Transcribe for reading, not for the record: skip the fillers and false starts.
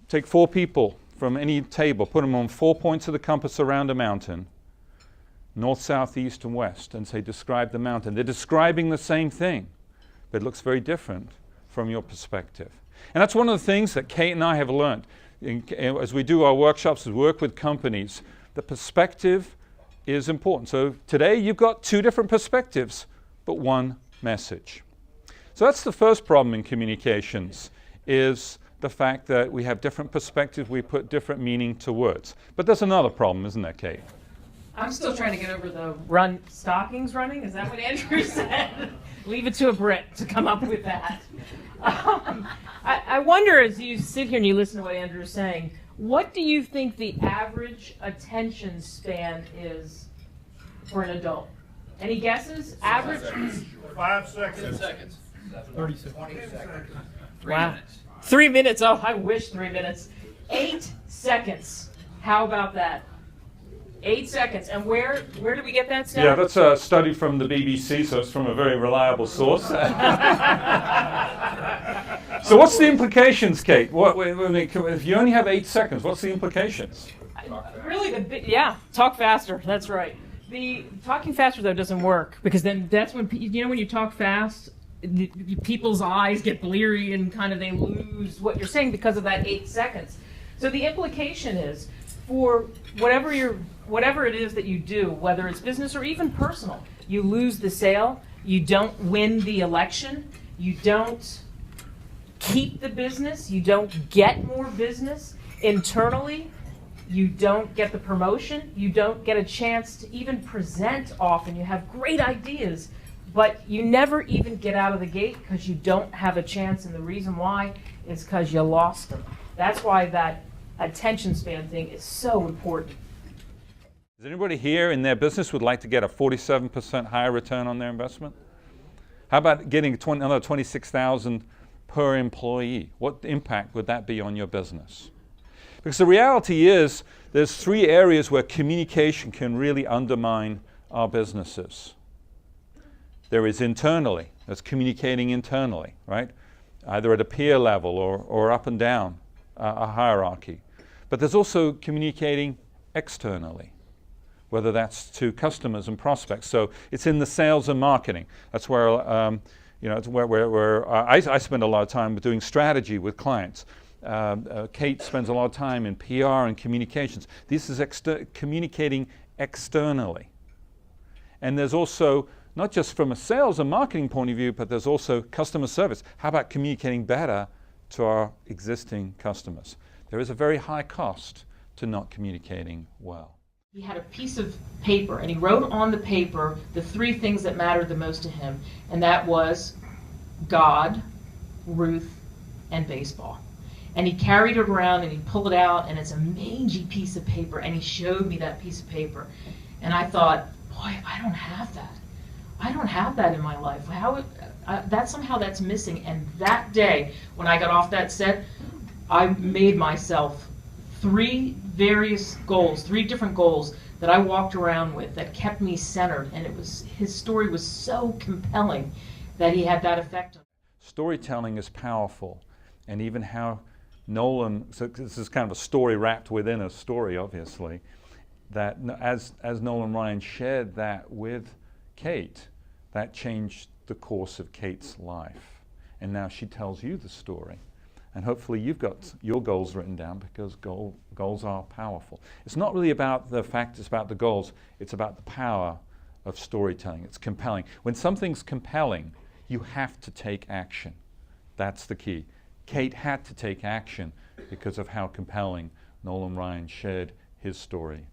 take 4 people from any table, put them on 4 points of the compass around a mountain, north, south, east, and west, and say, describe the mountain. They're describing the same thing, but it looks very different from your perspective. And that's one of the things that Kate and I have learned as we do our workshops, as we work with companies. The perspective is important. So today you've got 2 different perspectives, but 1 message. So that's the first problem in communications, is the fact that we have different perspectives, we put different meaning to words. But there's another problem, isn't there, Kate? I'm still trying to get over the stockings running. Is that what Andrew said? Leave it to a Brit to come up with that. I wonder, as you sit here and you listen to what Andrew's saying, what do you think the average attention span is for an adult? Any guesses? Average? 5 seconds. 10 seconds. 30 seconds. 20 seconds. 3 Wow. minutes. 3 minutes. Oh, I wish 3 minutes. 8 seconds. How about that? 8 seconds. And where do we get that stat? Yeah, that's a study from the BBC, so it's from a very reliable source. So what's the implications, Kate? If you only have 8 seconds, what's the implications? Really, talk faster. That's right. The talking faster, though, doesn't work, because then that's when, when you talk fast, people's eyes get bleary and kind of they lose what you're saying because of that 8 seconds. So the implication is, for whatever it is that you do, whether it's business or even personal, you lose the sale, you don't win the election, you don't keep the business, you don't get more business internally, you don't get the promotion, you don't get a chance to even present often. You have great ideas, but you never even get out of the gate because you don't have a chance, and the reason why is because you lost them. That's why that attention span thing is so important. Does anybody here in their business would like to get a 47% higher return on their investment? How about getting another $26,000 per employee? What impact would that be on your business? Because the reality is there's 3 areas where communication can really undermine our businesses. There is internally, that's communicating internally, right? Either at a peer level or up and down a hierarchy. But there's also communicating externally, whether that's to customers and prospects. So it's in the sales and marketing. That's where, it's where I spend a lot of time doing strategy with clients. Kate spends a lot of time in PR and communications. This is communicating externally. And there's also, not just from a sales and marketing point of view, but there's also customer service. How about communicating better to our existing customers? There is a very high cost to not communicating well. He had a piece of paper, and he wrote on the paper the 3 things that mattered the most to him, and that was God, Ruth, and baseball. And he carried it around, and he pulled it out, and it's a mangy piece of paper, and he showed me that piece of paper. And I thought, boy, I don't have that. I don't have that in my life. Somehow that's missing. And that day, when I got off that set, I made myself 3 different goals that I walked around with that kept me centered. And his story was so compelling that he had that effect on me. Storytelling is powerful. And even how Nolan, so this is kind of a story wrapped within a story, obviously, that as Nolan Ryan shared that with Kate, that changed the course of Kate's life. And now she tells you the story. And hopefully you've got your goals written down, because goals are powerful. It's not really about the fact it's about the goals, it's about the power of storytelling. It's compelling. When something's compelling, you have to take action. That's the key. Kate had to take action because of how compelling Nolan Ryan shared his story.